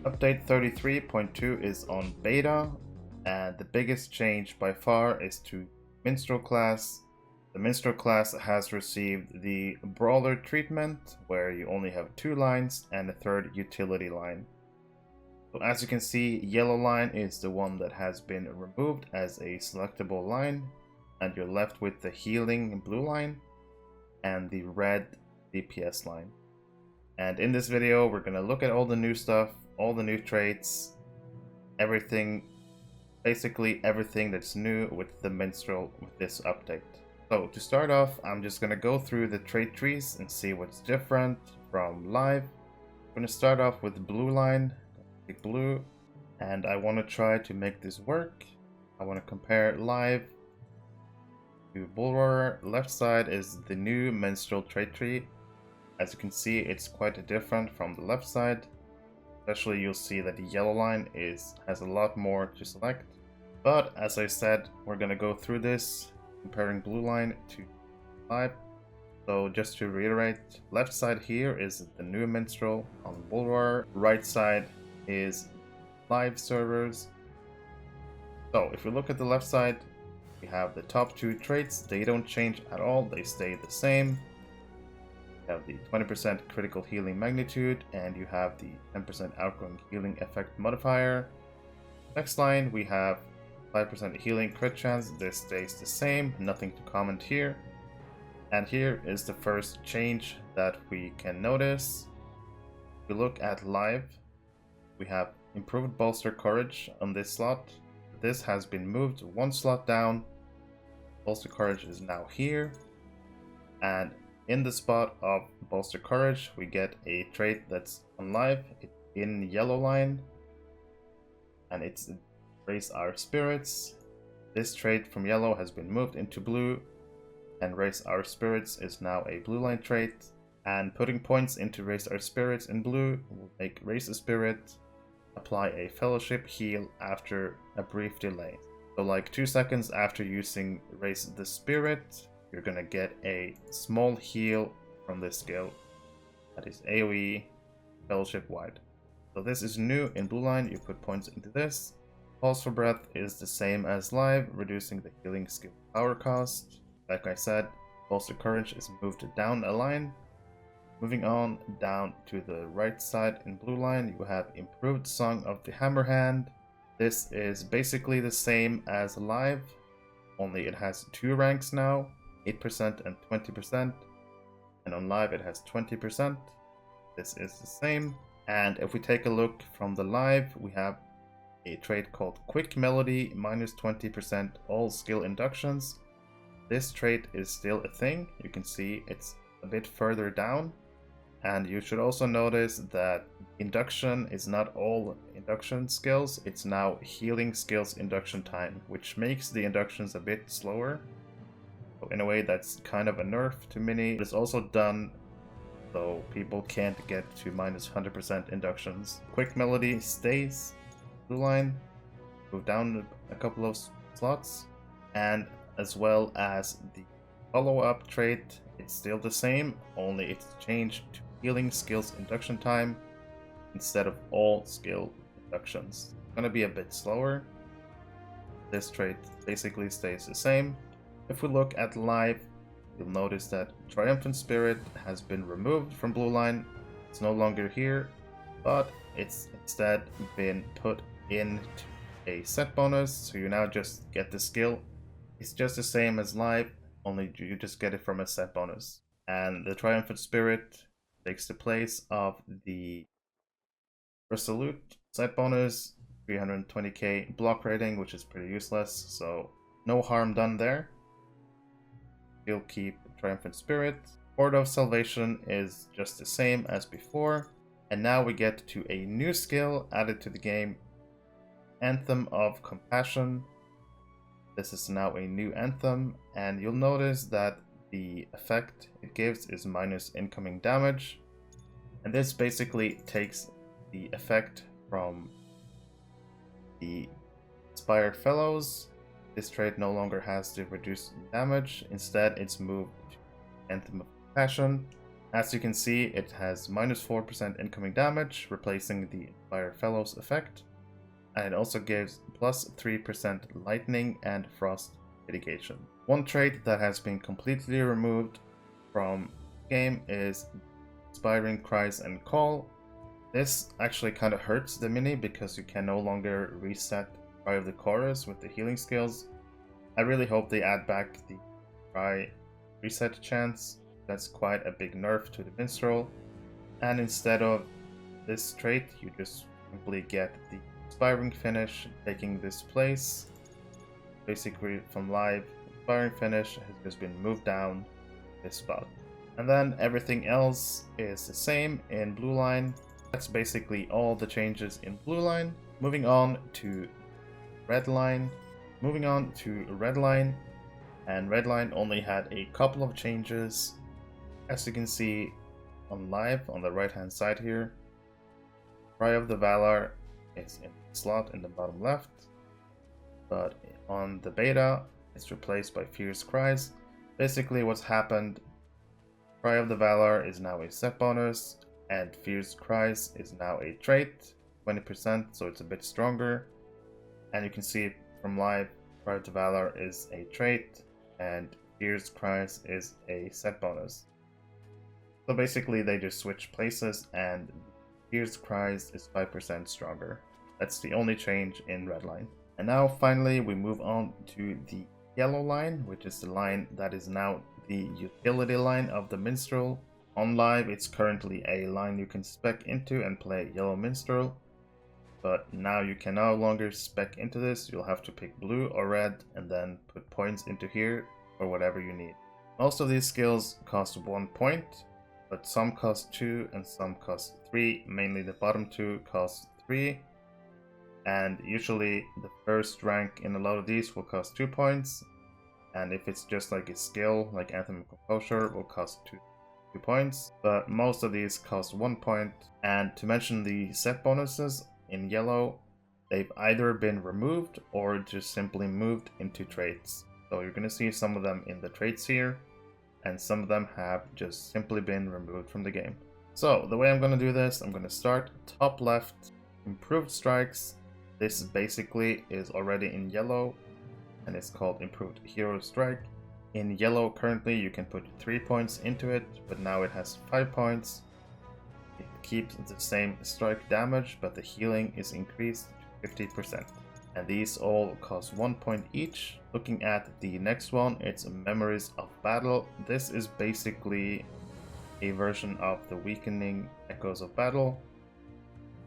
Update 33.2 is on beta, and the biggest change by far is to Minstrel class. The Minstrel class has received the Brawler treatment, where you only have 2 lines and a third utility line. So as you can see, yellow line is the one that has been removed as a selectable line, and you're left with the healing blue line and the red DPS line. And in this video, we're going to look at all the new stuff, all the new traits, everything, basically everything that's new with the Minstrel with this update. So to start off, I'm just going to go through the trait trees and see what's different from live. I'm going to start off with the blue line, pick blue, and I want to try to make this work. I want to compare live to bullroarer. Left side is the new Minstrel trait tree. As you can see, it's quite different from the left side. Especially you'll see that the yellow line has a lot more to select. But as I said, we're going to go through this, comparing blue line to live. So just to reiterate, left side here is the new Minstrel on bullroarer. Right side is live servers. So if we look at the left side, we have the top 2 traits. They don't change at all, they stay the same. You have the 20% critical healing magnitude, and you have the 10% outgoing healing effect modifier. Next line, we have 5% healing crit chance. This stays the same, nothing to comment here. And here is the first change that we can notice. If we look at live, we have improved bolster courage on this slot. This has been moved 1 slot down. Bolster courage is now here, and in the spot of bolster courage, we get a trait that's on live. It's in yellow line, and it's raise our spirits. This trait from yellow has been moved into blue, and raise our spirits is now a blue line trait. And putting points into raise our spirits in blue will make raise a spirit apply a fellowship heal after a brief delay. So like 2 seconds after using raise the spirit, you're gonna get a small heal from this skill that is AoE fellowship wide. So this is new in blue line. You put points into this. Pulse for breath is the same as live, reducing the healing skill power cost. Like I said, bolster courage is moved down a line. Moving on down to the right side in blue line, you have improved Song of the Hammerhand. This is basically the same as live, only it has 2 ranks now. 8% and 20%, and on live it has 20%. This is the same. And if we take a look from the live, we have a trait called Quick Melody, minus 20% all skill inductions. This trait is still a thing. You can see it's a bit further down, and you should also notice that induction is not all induction skills, it's now healing skills induction time, which makes the inductions a bit slower. In a way, that's kind of a nerf to mini. It's also done so people can't get to minus 100% inductions. Quick Melody stays blue line, move down a couple of slots, and as well as the follow-up trait, it's still the same, only it's changed to healing skills induction time instead of all skill inductions. It's gonna be a bit slower. This trait basically stays the same. If we look at live, you'll notice that Triumphant Spirit has been removed from blue line. It's no longer here, but it's instead been put into a set bonus, so you now just get the skill. It's just the same as live, only you just get it from a set bonus. And the Triumphant Spirit takes the place of the Resolute set bonus, 320k block rating, which is pretty useless, so no harm done there. Still keep Triumphant Spirit. Horde of Salvation is just the same as before. And now we get to a new skill added to the game, Anthem of Compassion. This is now a new anthem, and you'll notice that the effect it gives is minus incoming damage. And this basically takes the effect from the Inspired Fellows. This trait no longer has to reduce damage, instead it's moved to Anthem of Compassion. As you can see, it has -4% incoming damage, replacing the Inspire Fellows effect, and it also gives +3% lightning and frost mitigation. One trait that has been completely removed from the game is Inspiring Cries and Call. This actually kind of hurts the mini because you can no longer reset Cry of the Chorus with the healing skills. I really hope they add back the Cry reset chance. That's quite a big nerf to the Minstrel. And instead of this trait, you just simply get the Inspiring Finish taking this place. Basically from live, Inspiring Finish has just been moved down this spot. And then everything else is the same in Blue Line. That's basically all the changes in Blue Line. Moving on to Red Line. And Red Line only had a couple of changes. As you can see on live on the right hand side here, Cry of the Valor is in the slot in the bottom left, but on the beta it's replaced by Fierce Cries. Basically what's happened, Cry of the Valor is now a set bonus and Fierce Cries is now a trait, 20%, so it's a bit stronger. And you can see from live, Cry of the Valor is a trait and Fierce Cries is a set bonus. So basically they just switch places and Fierce Cries is 5% stronger. That's the only change in Red Line. And now finally we move on to the Yellow Line, which is the line that is now the utility line of the Minstrel. On live it's currently a line you can spec into and play Yellow Minstrel, but now you can no longer spec into this. You'll have to pick blue or red and then put points into here or whatever you need. Most of these skills cost 1 point, but some cost 2 and some cost 3. Mainly the bottom 2 cost 3, and usually the first rank in a lot of these will cost 2 points, and if it's just like a skill like Anthem Composure will cost 2 points, but most of these cost 1 point. And to mention the set bonuses, in yellow they've either been removed or just simply moved into traits. So you're going to see some of them in the traits here, and some of them have just simply been removed from the game. So the way I'm going to do this, I'm going to start top left, Improved Strikes. This basically is already in yellow and it's called Improved Hero Strike. In yellow currently you can put 3 points into it, but now it has 5 points. It keeps the same strike damage, but the healing is increased to 50%. And these all cost 1 point each. Looking at the next one, it's Memories of Battle. This is basically a version of the Weakening Echoes of Battle.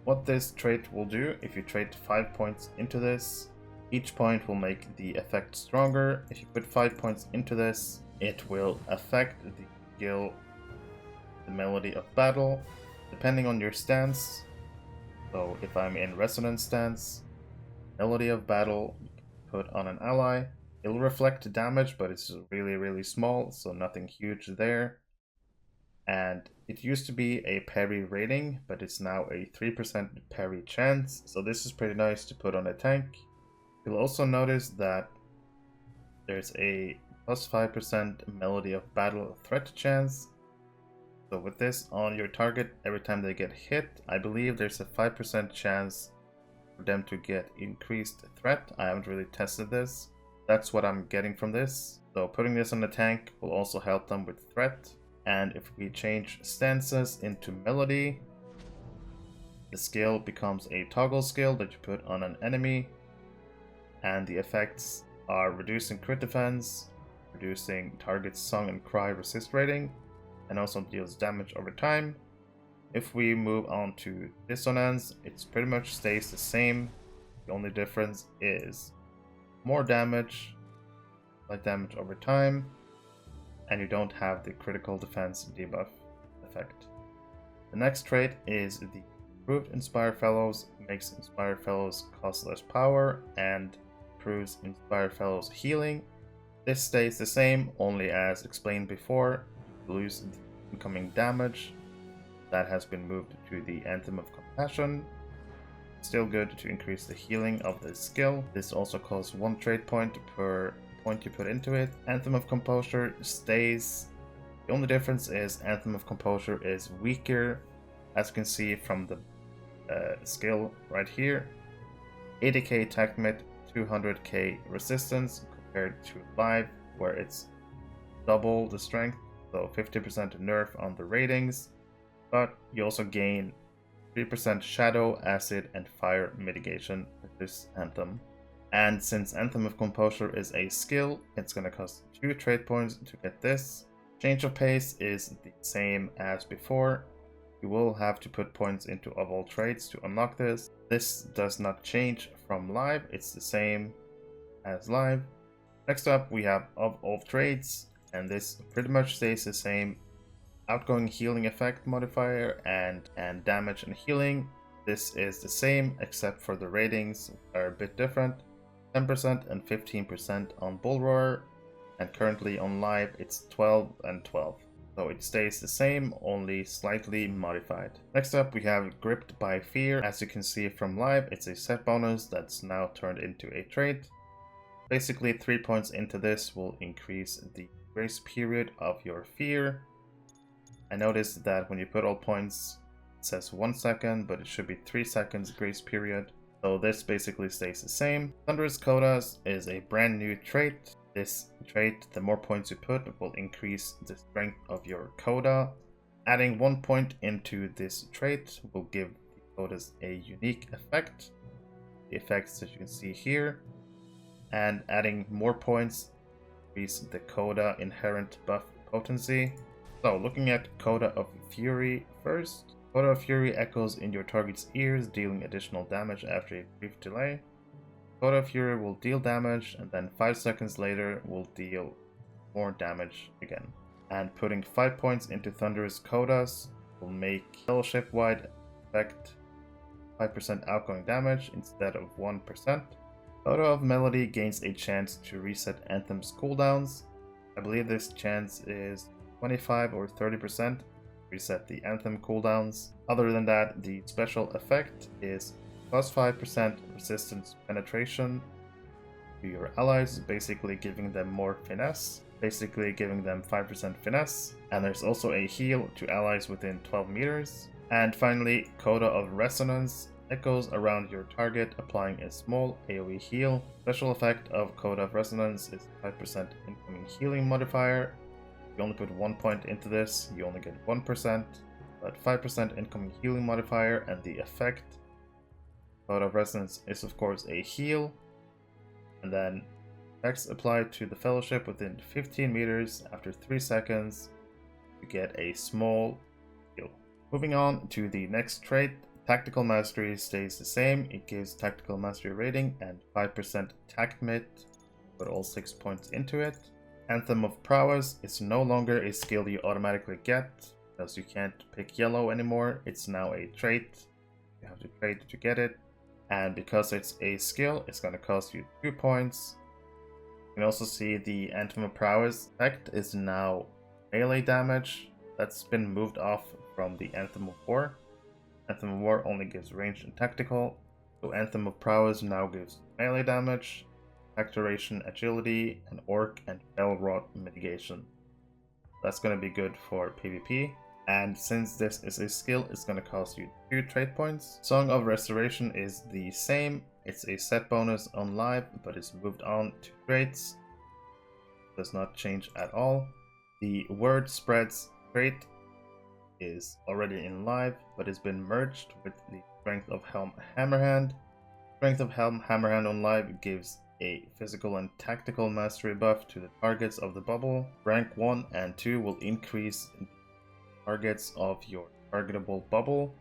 What this trait will do, if you trade 5 points into this, each point will make the effect stronger. If you put 5 points into this, it will affect the skill, the Melody of Battle, depending on your stance. So if I'm in Resonance stance, Melody of Battle, you can put on an ally. It'll reflect damage, but it's really small, so nothing huge there. And it used to be a parry rating, but it's now a 3% parry chance, so this is pretty nice to put on a tank. You'll also notice that there's a plus 5% Melody of Battle threat chance. So with this on your target, every time they get hit, I believe there's a 5% chance for them to get increased threat. I haven't really tested this. That's what I'm getting from this. So putting this on the tank will also help them with threat. And if we change stances into Melody, the skill becomes a toggle skill that you put on an enemy. And the effects are reducing crit defense, reducing target's song and cry resist rating, and also deals damage over time. If we move on to Dissonance, it pretty much stays the same. The only difference is more damage, light damage over time, and you don't have the critical defense debuff effect. The next trait is the Improved Inspire Fellows. It makes Inspire Fellows cost less power and improves Inspire Fellows healing. This stays the same, only as explained before, you lose the incoming damage. That has been moved to the Anthem of Compassion. Still good to increase the healing of the skill. This also costs 1 trait point per point you put into it. Anthem of Composure stays The only difference is Anthem of Composure is weaker, as you can see from the skill right here. 80k attack mid, 200k resistance compared to live, where it's double the strength, so 50% nerf on the ratings, but you also gain 3% shadow, acid, and fire mitigation with this Anthem. And since Anthem of Composure is a skill, it's going to cost 2 trade points to get this. Change of pace is the same as before. You will have to put points into of all trades to unlock this. This does not change from live, it's the same as live. Next up we have of all trades, and this pretty much stays the same. Outgoing healing effect modifier and damage and healing. This is the same except for the ratings are a bit different. 10% and 15% on bullroarer, and currently on live it's 12 and 12. So it stays the same, only slightly modified. Next up we have Gripped by Fear. As you can see from live, it's a set bonus that's now turned into a trait. Basically 3 points into this will increase the grace period of your fear. I noticed that when you put all points, it says 1 second, but it should be 3 seconds grace period. So this basically stays the same. Thunderous Codas is a brand new trait. This trait, the more points you put, will increase the strength of your coda. Adding 1 point into this trait will give the codas a unique effect. The effects that you can see here. And adding more points increase the coda inherent buff potency. So looking at Coda of Fury first. Coda of Fury echoes in your target's ears, dealing additional damage after a brief delay. Coda of Fury will deal damage, and then 5 seconds later will deal more damage again. And putting 5 points into Thunderous Codas will make Fellowship-wide effect 5% outgoing damage instead of 1%. Coda of Melody gains a chance to reset Anthem's cooldowns. I believe this chance is 25 or 30%. Reset the Anthem cooldowns. Other than that, the special effect is plus 5% resistance penetration to your allies, basically giving them more finesse, basically giving them 5% finesse. And there's also a heal to allies within 12 meters. And finally, Coda of Resonance echoes around your target, applying a small AoE heal. Special effect of Coda of Resonance is 5% incoming healing modifier. You only put 1 point into this, you only get 1%, but 5% incoming healing modifier, and the effect Coda of Resonance is of course a heal, and then effects applied to the Fellowship within 15 meters after 3 seconds, you get a small heal. Moving on to the next trait, Tactical Mastery stays the same. It gives Tactical Mastery rating and 5% tact mid, put all 6 points into it. Anthem of Prowess is no longer a skill you automatically get, because you can't pick yellow anymore. It's now a trait. You have to trade to get it. And because it's a skill, it's going to cost you 2 points. You can also see the Anthem of Prowess effect is now melee damage. That's been moved off from the Anthem of War. Anthem of War only gives ranged and tactical. So Anthem of Prowess now gives melee damage, Duration, agility, and orc and spell rot mitigation. That's going to be good for PvP. And since this is a skill, it's going to cost you 2 trait points. Song of Restoration is the same. It's a set bonus on live, but it's moved on to traits. Does not change at all. The Word Spreads trait is already in live, but it's been merged with the Strength of Helm Hammerhand. Strength of Helm Hammerhand on live gives a physical and tactical mastery buff to the targets of the bubble. Rank 1 and 2 will increase the targets of your targetable bubble,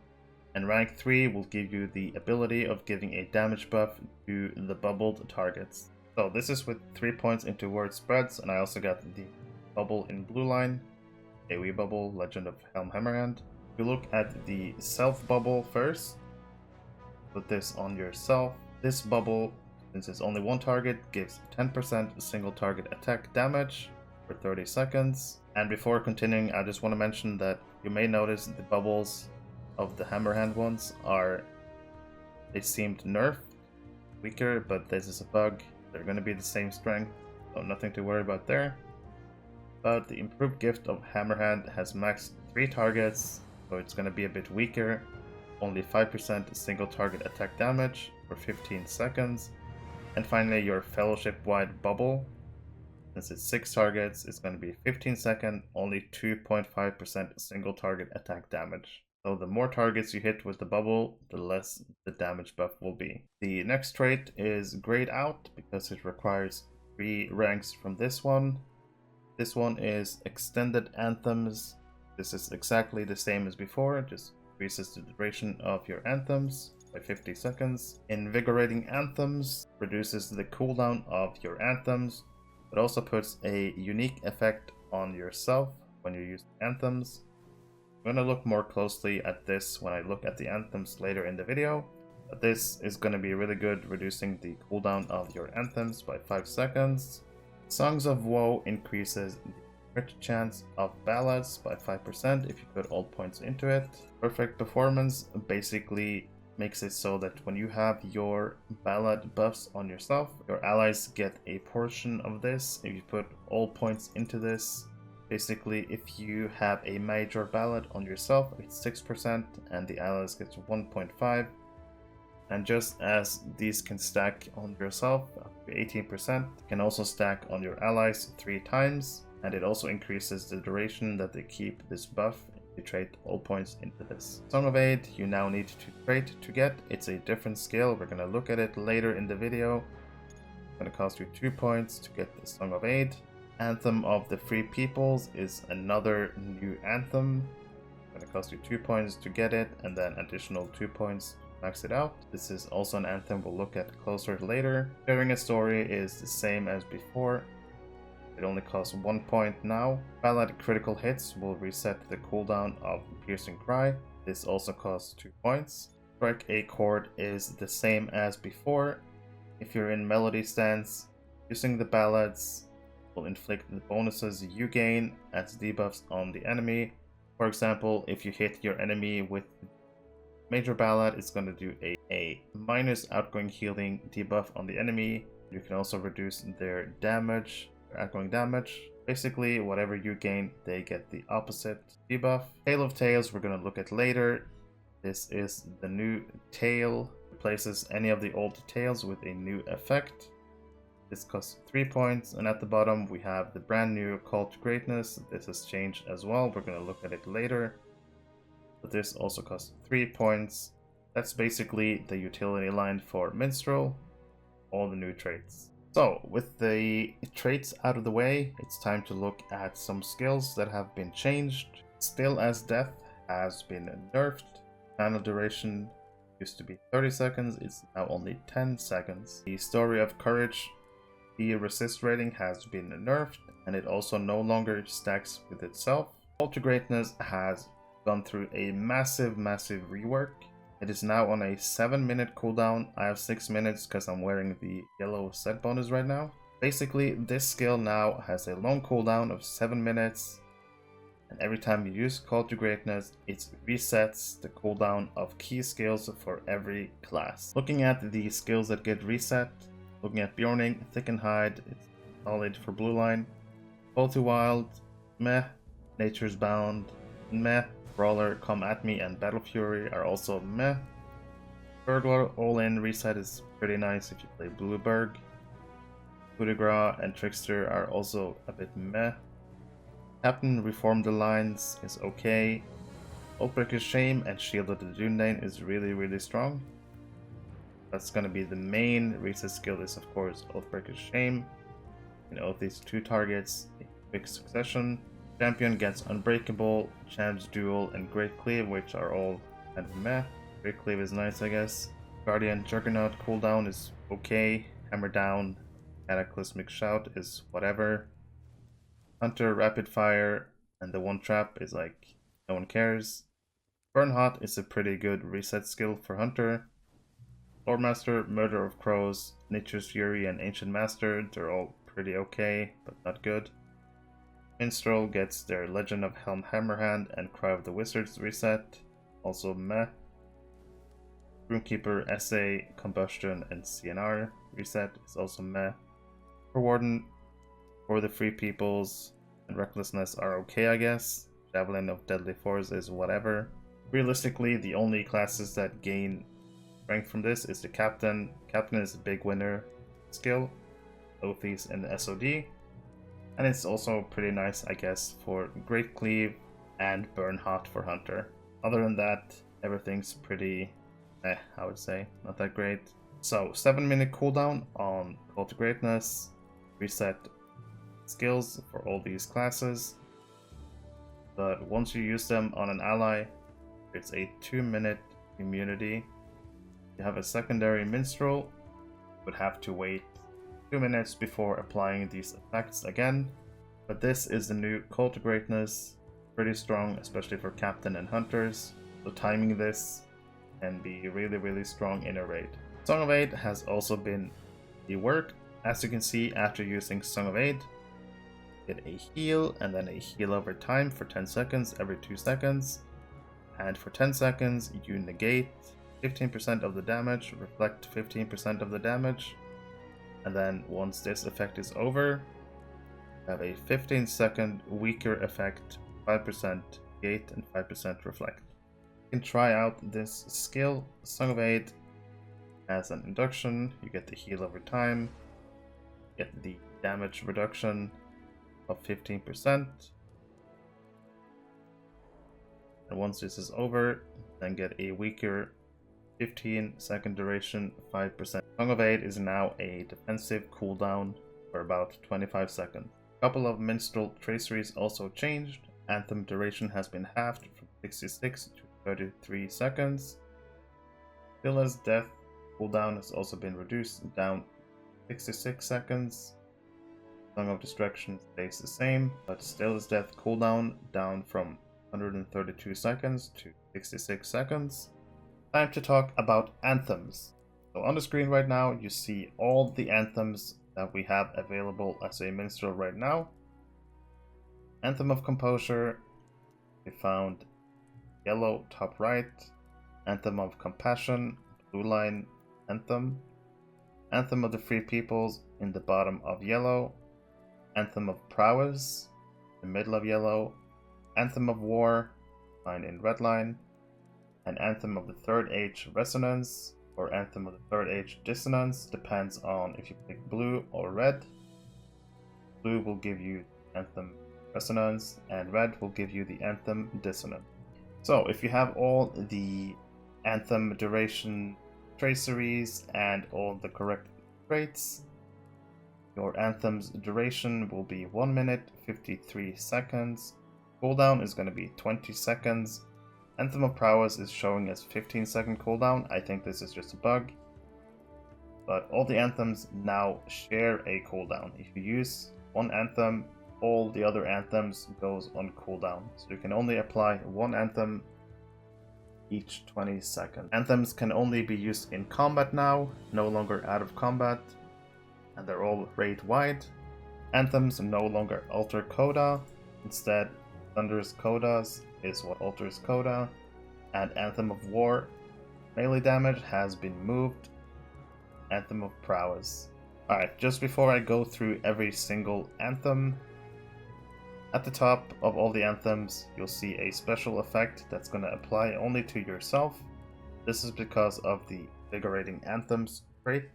and rank 3 will give you the ability of giving a damage buff to the bubbled targets. So this is with 3 points into Word Spreads, and I also got the bubble in blue line, AoE bubble, Legend of Helm Hammerhand. If you look at the self bubble first, put this on yourself. This bubble, since it's only one target, gives 10% single target attack damage for 30 seconds. And before continuing, I just want to mention that you may notice the bubbles of the Hammerhand ones they seemed nerfed, weaker, but this is a bug. They're going to be the same strength, so nothing to worry about there. but the improved gift of Hammerhand has max 3 targets, so it's going to be a bit weaker. Only 5% single target attack damage for 15 seconds. And finally, your Fellowship-wide bubble. Since it's 6 targets, it's going to be 15 second, only 2.5% single target attack damage. So the more targets you hit with the bubble, the less the damage buff will be. The next trait is Grayed Out because it requires 3 ranks from this one. This one is Extended Anthems. This is exactly the same as before, just increases the duration of your anthems by 50 seconds. Invigorating Anthems reduces the cooldown of your anthems, but also puts a unique effect on yourself when you use anthems. I'm going to look more closely at this when I look at the anthems later in the video, but this is going to be really good, reducing the cooldown of your anthems by 5 seconds. Songs of Woe increases the crit chance of ballads by 5% if you put all points into it. Perfect Performance basically makes it so that when you have your ballad buffs on yourself, your allies get a portion of this if you put all points into this. Basically, if you have a major ballad on yourself, it's 6% and the allies get 1.5. And just as these can stack on yourself up to 18%, can also stack on your allies 3 times, and it also increases the duration that they keep this buff if you trade all points into this. Song of Aid you now need to trade to get. It's a different skill, we're going to look at it later in the video. It's going to cost you 2 points to get the Song of Aid. Anthem of the Free Peoples is another new anthem. It's going to cost you 2 points to get it, and then additional 2 points to max it out. This is also an anthem we'll look at closer later. Sharing a Story is the same as before. It only costs 1 point now. Ballad Critical Hits will reset the cooldown of Piercing Cry. This also costs 2 points. Strike a Chord is the same as before. If you're in Melody stance, using the ballads will inflict the bonuses you gain as debuffs on the enemy. For example, if you hit your enemy with Major Ballad, it's going to do a minus outgoing healing debuff on the enemy. You can also reduce their damage, their outgoing damage. Basically, whatever you gain, they get the opposite debuff. Tale of Tales we're going to look at later. This is the new Tale. Replaces any of the old Tales with a new effect. This costs 3 points, and at the bottom we have the brand new Call to Greatness. This has changed as well, we're going to look at it later. But this also costs 3 points. That's basically the utility line for Minstrel, all the new traits. So, with the traits out of the way, it's time to look at some skills that have been changed. Still as Death has been nerfed. Channel duration used to be 30 seconds, it's now only 10 seconds. The Story of Courage, the resist rating has been nerfed, and it also no longer stacks with itself. Call to Greatness has gone through a massive rework. It is now on a 7-minute cooldown. I have 6 minutes because I'm wearing the yellow set bonus right now. Basically, this skill now has a long cooldown of 7 minutes, and every time you use Call to Greatness, it resets the cooldown of key skills for every class. Looking at the skills that get reset, looking at Bjorning, Thicken Hide, it's solid for blue line. Fall to Wild, meh. Nature's Bound, meh. Brawler, Come At Me, and Battle Fury are also meh. Burglar All-In reset is pretty nice if you play Blueberg. Coup de Grace and Trickster are also a bit meh. Captain Reform the Lines is okay. Oathbreaker's Shame and Shield of the Dundane is really strong. That's gonna be the main reset skill is of course Oathbreaker's Shame. You know, these 2 targets in quick succession. Champion gets Unbreakable, Champ's Duel, and Great Cleave, which are all kind of meh. Great Cleave is nice, I guess. Guardian Juggernaut cooldown is okay. Hammer Down, Cataclysmic Shout is whatever. Hunter Rapid Fire and the One Trap is like, no one cares. Burn Hot is a pretty good reset skill for Hunter. Lordmaster, Murder of Crows, Nature's Fury, and Ancient Master, they're all pretty okay, but not good. Minstrel gets their Legend of Helm Hammerhand and Cry of the Wizards reset, also meh. Runekeeper, Essay, Combustion, and CNR reset is also meh. For Warden, for the Free Peoples, and Recklessness are okay, I guess. Javelin of Deadly Force is whatever. Realistically, the only classes that gain strength from this is the Captain. Captain is a big winner skill, Oaths and the SOD. And it's also pretty nice, I guess, for Great Cleave and Burn Hot for Hunter. Other than that, everything's pretty I would say. Not that great. So, 7-minute cooldown on Call to Greatness. Reset skills for all these classes. But once you use them on an ally, it's a 2-minute immunity. You have a secondary Minstrel, would have to wait 2 minutes before applying these effects again. But this is the new Call to Greatness. Pretty strong, especially for Captain and Hunters. So timing this can be really strong in a raid. Song of Aid has also been reworked. As you can see, after using Song of Aid, get a heal and then a heal over time for 10 seconds every 2 seconds. And for 10 seconds, you negate 15% of the damage, reflect 15% of the damage. And then once this effect is over, have a 15-second weaker effect, 5% negate and 5% reflect. You can try out this skill, Song of Aid, as an induction. You get the heal over time, get the damage reduction of 15%, and once this is over, then get a weaker 15-second duration, 5%. Song of Aid is now a defensive cooldown for about 25 seconds. A couple of Minstrel traceries also changed. Anthem duration has been halved from 66 to 33 seconds. Stilla's death cooldown has also been reduced down 66 seconds. Song of Destruction stays the same, but Stilla's death cooldown down from 132 seconds to 66 seconds. Time to talk about anthems. So on the screen right now, you see all the anthems that we have available as a minstrel right now. Anthem of Composure, we found yellow top right. Anthem of Compassion, blue line anthem. Anthem of the Free Peoples in the bottom of yellow. Anthem of Prowess, the middle of yellow. Anthem of War, line in red line. And Anthem of the Third Age Resonance, or Anthem of the Third Age Dissonance, depends on if you pick blue or red. Blue will give you Anthem Resonance, and red will give you the Anthem Dissonance. So if you have all the Anthem duration traceries and all the correct traits, your Anthem's duration will be 1 minute 53 seconds. Cooldown is going to be 20 seconds. Anthem of Prowess is showing as 15-second cooldown. I think this is just a bug. But all the anthems now share a cooldown. If you use one anthem, all the other anthems goes on cooldown. So you can only apply one anthem each 20 seconds. Anthems can only be used in combat now, no longer out of combat. And they're all raid-wide. Anthems no longer alter coda. Instead, Thunder's codas is what alters coda. And Anthem of War melee damage has been moved. Anthem of Prowess. Alright, just before I go through every single anthem, at the top of all the anthems, you'll see a special effect that's going to apply only to yourself. This is because of the Invigorating Anthems trait.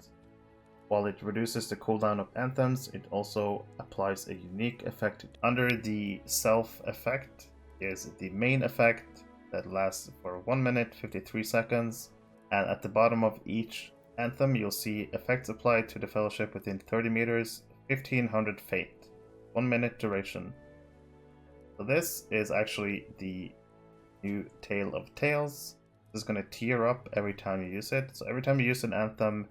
While it reduces the cooldown of anthems, it also applies a unique effect. Under the self effect is the main effect that lasts for 1 minute 53 seconds, and at the bottom of each anthem you'll see effects applied to the fellowship within 30 meters, 1500 fate, 1 minute duration. So this is actually the new Tale of Tales. This is going to tier up every time you use it. So every time you use an anthem,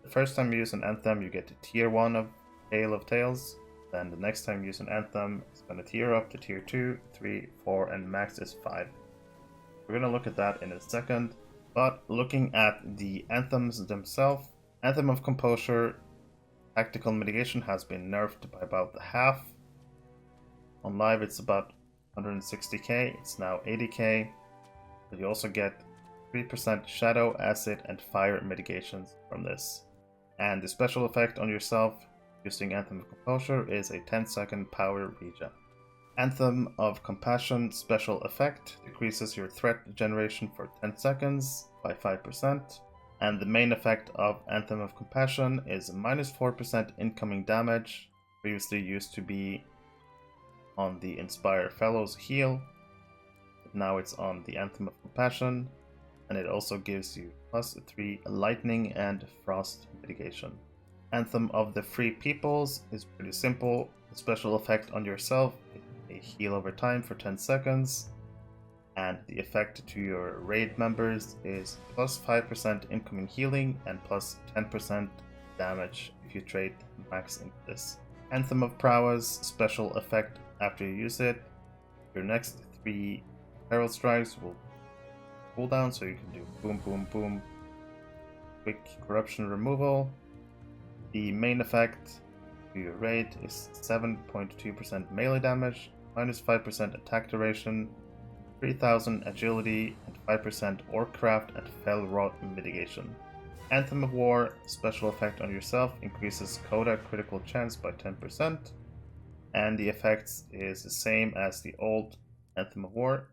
the first time you use an anthem, you get to tier 1 of Tale of Tales. Then the next time you use an anthem, it's going to tier up to tier 2, 3, 4, and max is 5. We're going to look at that in a second. But looking at the anthems themselves, Anthem of Composure, tactical mitigation has been nerfed by about half. On live it's about 160k, it's now 80k. But you also get 3% shadow, acid, and fire mitigations from this. And the special effect on yourself using Anthem of Composure is a 10-second power regen. Anthem of Compassion special effect decreases your threat generation for 10 seconds by 5%. And the main effect of Anthem of Compassion is minus 4% incoming damage, previously used to be on the Inspire Fellows heal. Now it's on the Anthem of Compassion, and it also gives you plus 3 lightning and frost mitigation. Anthem of the Free Peoples is pretty simple. The special effect on yourself is a heal over time for 10 seconds. And the effect to your raid members is plus 5% incoming healing and plus 10% damage if you trade max into this. Anthem of Prowess special effect after you use it. Your next 3 Herald Strikes will cool down, so you can do boom, boom, boom, quick corruption removal. The main effect to your raid is 7.2% melee damage, minus 5% attack duration, 3000 agility, and 5% Orcraft and Fell Rot mitigation. Anthem of War special effect on yourself increases Coda critical chance by 10%, and the effects is the same as the old Anthem of War,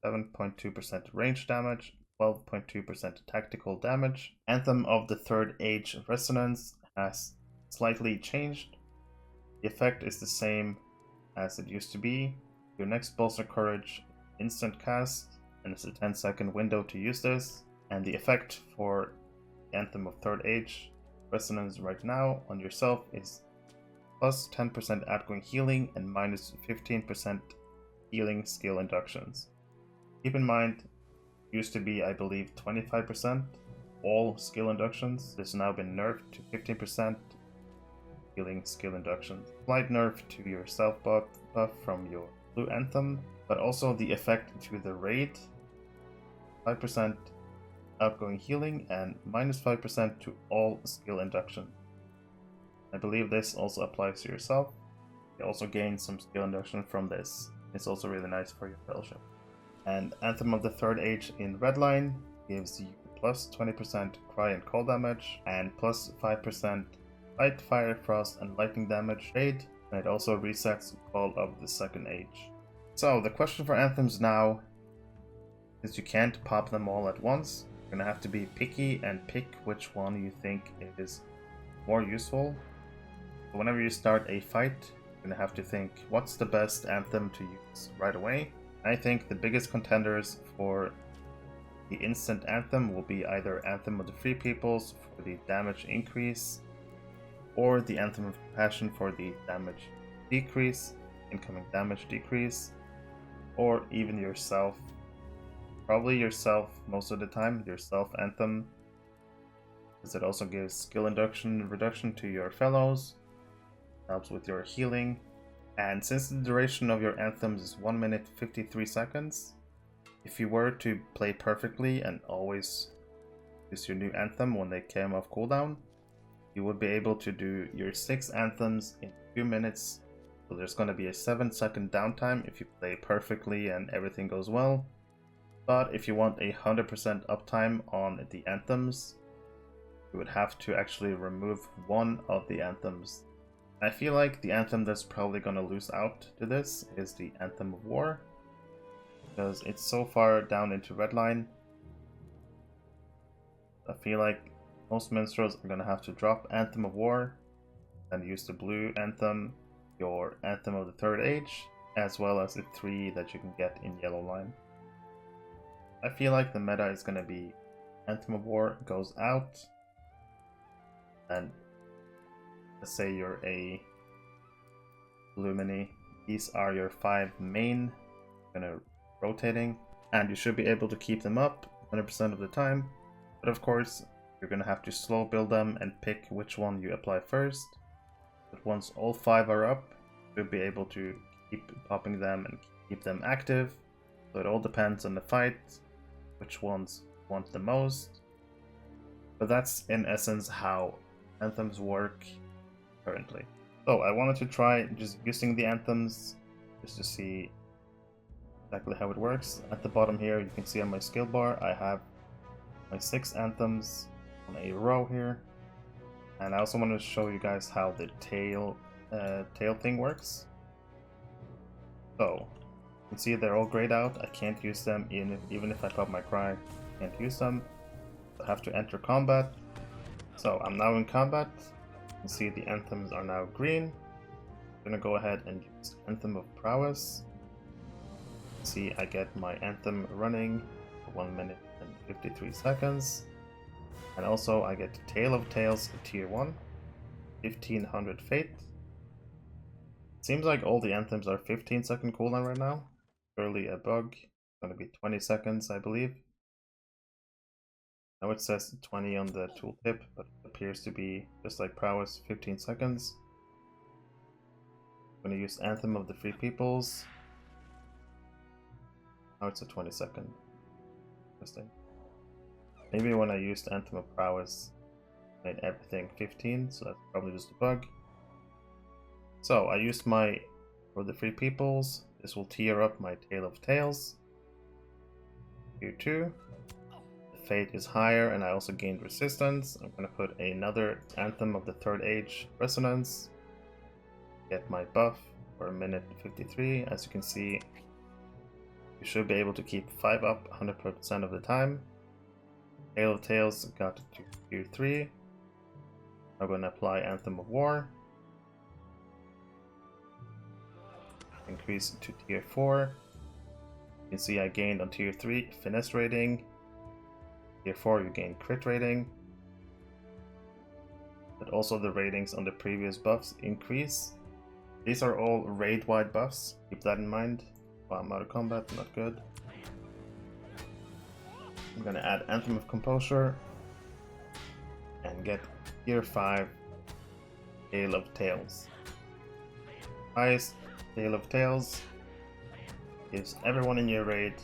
7.2% range damage, 12.2% tactical damage. Anthem of the Third Age Resonance has slightly changed. The effect is the same as it used to be. Your next Bolster Courage instant cast, and it's a 10-second window to use this. And the effect for Anthem of Third Age Resonance right now on yourself is plus 10% outgoing healing and minus 15% healing skill inductions. Keep in mind, it used to be, I believe, 25% all skill inductions. It's now been nerfed to 15% healing skill inductions. Slight nerf to your self buff from your blue Anthem, but also the effect to the raid, 5% outgoing healing and minus 5% to all skill induction. I believe this also applies to yourself. You also gain some skill induction from this. It's also really nice for your fellowship. And Anthem of the Third Age in Redline gives you plus 20% cry and call damage and plus 5% light, fire, frost, and lightning damage raid, and it also resets Call of the Second Age. So the question for Anthems now is you can't pop them all at once. You're gonna have to be picky and pick which one you think is more useful. So whenever you start a fight, you're gonna have to think, what's the best Anthem to use right away? I think the biggest contenders for the instant Anthem will be either Anthem of the Free Peoples for the damage increase, or the Anthem of Compassion for the damage decrease, incoming damage decrease, or even yourself. Probably yourself most of the time, your self Anthem, because it also gives skill induction reduction to your fellows, helps with your healing, and since the duration of your anthems is 1 minute 53 seconds, if you were to play perfectly and always use your new anthem when they came off cooldown, you would be able to do your 6 anthems in 2 minutes. So there's going to be a 7-second downtime if you play perfectly and everything goes well. But if you want 100% uptime on the anthems, you would have to actually remove one of the anthems. I feel like the anthem that's probably going to lose out to this is the Anthem of War, because it's so far down into Redline. I feel like most minstrels are going to have to drop Anthem of War and use the blue anthem, your Anthem of the Third Age, as well as the 3 that you can get in Yellow Line. I feel like the meta is going to be Anthem of War goes out, and let's say you're a blue mini, these are your 5 main, rotating, and you should be able to keep them up 100% of the time, but of course you're going to have to slow build them and pick which one you apply first. But once all 5 are up, you'll be able to keep popping them and keep them active. So it all depends on the fight, which ones you want the most. But that's in essence how anthems work currently. So I wanted to try just using the anthems just to see exactly how it works. At the bottom here you can see on my skill bar I have my 6 anthems on a row here. And I also want to show you guys how the tail thing works. So you can see they're all grayed out. I can't use them even if I pop my cry. I can't use them. I have to enter combat. So I'm now in combat. You can see the anthems are now green. I'm gonna go ahead and use Anthem of Prowess. See, I get my anthem running for 1 minute and 53 seconds. And also I get Tale of Tales Tier 1, 1500 Fate. Seems like all the anthems are 15-second cooldown right now. Surely a bug. It's gonna be 20 seconds, I believe. Now it says 20 on the tooltip, but it appears to be just like Prowess, 15 seconds. I'm gonna use Anthem of the Free Peoples. Now it's a 20-second. Interesting. Maybe when I used Anthem of Prowess, I made everything 15, so that's probably just a bug. So I used my for the Free Peoples. This will tier up my Tale of Tales. Tier 2. The Fate is higher, and I also gained resistance. I'm gonna put another Anthem of the Third Age Resonance. Get my buff for 1 minute 53. As you can see, you should be able to keep 5 up 100% of the time. Tale of Tales got to tier 3. I'm going to apply Anthem of War. Increase it to tier 4. You can see I gained on tier 3 finesse rating. Tier 4 you gain crit rating. But also the ratings on the previous buffs increase. These are all raid-wide buffs, keep that in mind. Well, I'm out of combat, not good. I'm gonna add Anthem of Composure and get tier 5 Tale of Tales. Highest Tale of Tales gives everyone in your raid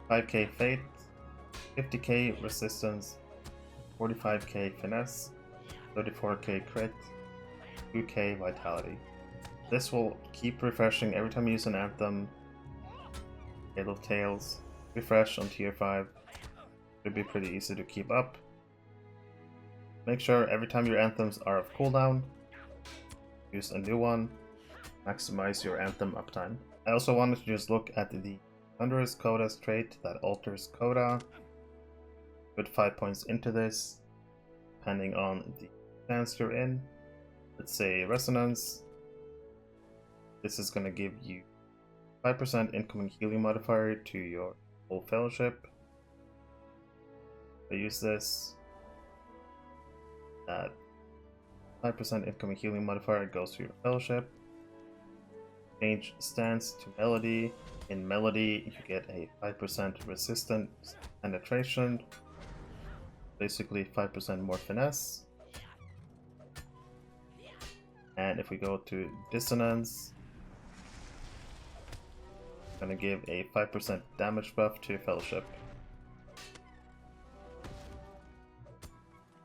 5k Fate, 50k Resistance, 45k Finesse, 34k Crit, 2k Vitality. This will keep refreshing every time you use an Anthem. Tale of Tales, refresh on tier 5. Should be pretty easy to keep up. Make sure every time your anthems are off cooldown, use a new one. Maximize your anthem uptime. I also wanted to just look at the Thunderous Coda's trait that alters Coda. Put 5 points into this, depending on the stance you're in. Let's say Resonance. This is going to give you 5% incoming healing modifier to your whole fellowship. I use this. 5% incoming healing modifier goes to your fellowship. Change stance to Melody. In Melody, you get a 5% resistant penetration. Basically 5% more finesse. And if we go to Dissonance, I'm gonna give a 5% damage buff to your fellowship.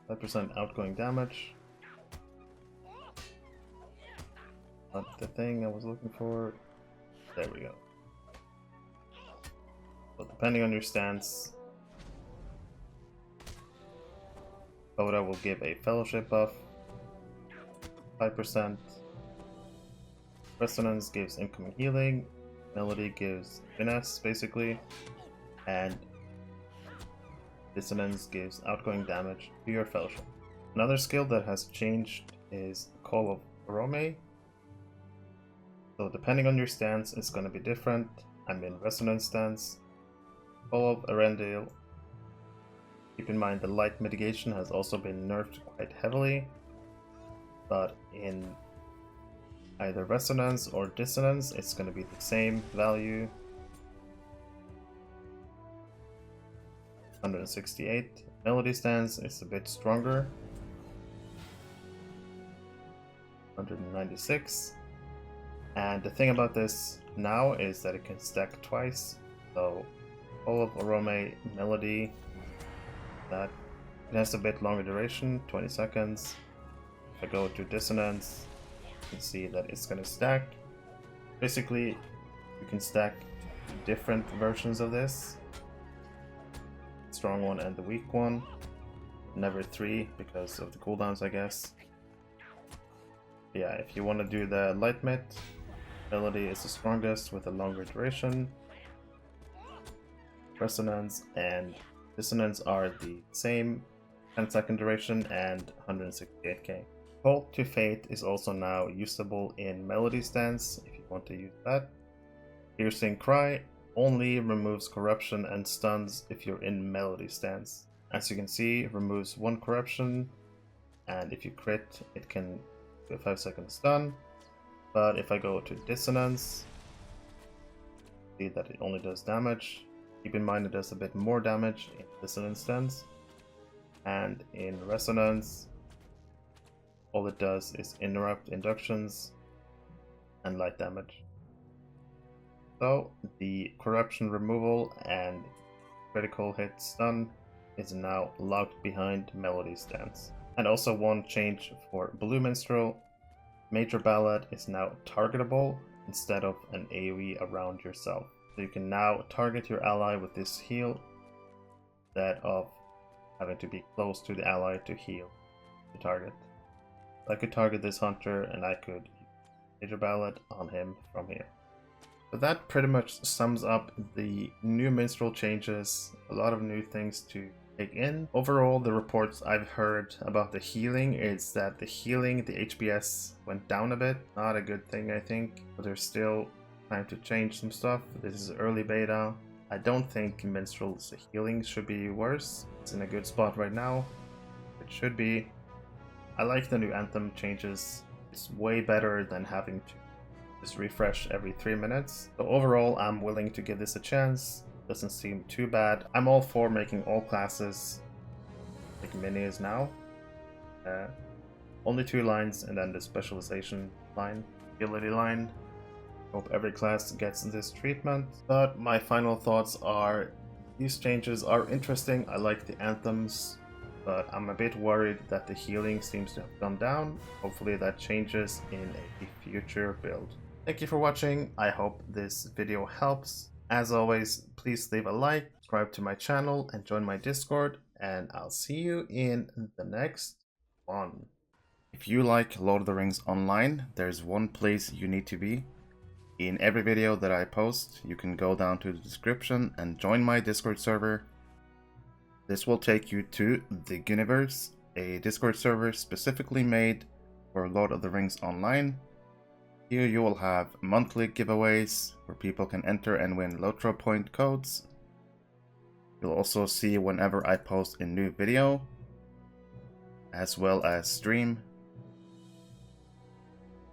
5% outgoing damage. Not the thing I was looking for. There we go. So depending on your stance, Coda will give a fellowship buff. 5%. Resonance gives incoming healing. Melody gives finesse, basically. And Dissonance gives outgoing damage to your fellowship. Another skill that has changed is Call of Arome. So depending on your stance, it's going to be different. I'm in Resonance stance. Call of Arendelle. Keep in mind the light mitigation has also been nerfed quite heavily. But in either Resonance or Dissonance, it's going to be the same value. 168. Melody stance is a bit stronger. 196. And the thing about this now is that it can stack twice. So Call of Arome Melody, that it has a bit longer duration, 20 seconds. If I go to Dissonance, you can see that it's going to stack. Basically, you can stack different versions of this. Strong one and the weak one. Never 3 because of the cooldowns, I guess. Yeah, if you want to do the light mid, melody is the strongest with a longer duration. Resonance and dissonance are the same 10-second duration and 168k. Call to Fate is also now usable in melody stance if you want to use that. Piercing Cry only removes corruption and stuns if you're in melody stance. As you can see, removes 1 corruption, and if you crit, it can do a 5-second stun. But if I go to dissonance, see that it only does damage. Keep in mind it does a bit more damage in dissonance stance, and in resonance, all it does is interrupt inductions and light damage. So the corruption removal and critical hit stun is now locked behind melody stance. And also one change for Blue Minstrel, Major Ballad is now targetable instead of an AoE around yourself. So you can now target your ally with this heal instead of having to be close to the ally to heal the target. I could target this hunter and I could use Major Ballad on him from here. So that pretty much sums up the new Minstrel changes, a lot of new things to take in. Overall, the reports I've heard about the healing is that the HPS went down a bit. Not a good thing, I think, but there's still time to change some stuff. This is early beta. I don't think Minstrel's healing should be worse. It's in a good spot right now. It should be. I like the new Anthem changes. It's way better than having to just refresh every 3 minutes. So overall, I'm willing to give this a chance. Doesn't seem too bad. I'm all for making all classes like Mini is now. Only 2 lines and then the specialization line, ability line. Hope every class gets this treatment. But my final thoughts are these changes are interesting. I like the anthems, but I'm a bit worried that the healing seems to have gone down. Hopefully that changes in a future build. Thank you for watching. I hope this video helps. As always, please leave a like, subscribe to my channel, and join my Discord, and I'll see you in the next one. If you like Lord of the Rings Online, there's one place you need to be. In every video that I post, you can go down to the description and join my Discord server. This will take you to the Ghynverse, a Discord server specifically made for Lord of the Rings Online. Here you will have monthly giveaways where people can enter and win LOTRO point codes. You'll also see whenever I post a new video, as well as stream.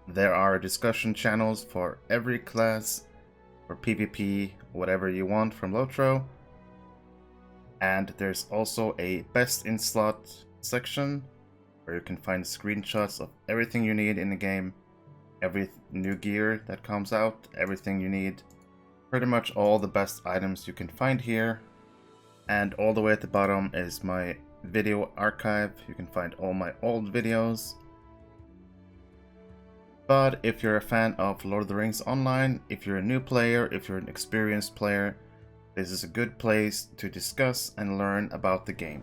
There are discussion channels for every class, for PvP, whatever you want from LOTRO. And there's also a best in slot section where you can find screenshots of everything you need in the game. Every new gear that comes out, everything you need. Pretty much all the best items you can find here. And all the way at the bottom is my video archive. You can find all my old videos. But if you're a fan of Lord of the Rings Online, if you're a new player, if you're an experienced player, this is a good place to discuss and learn about the game.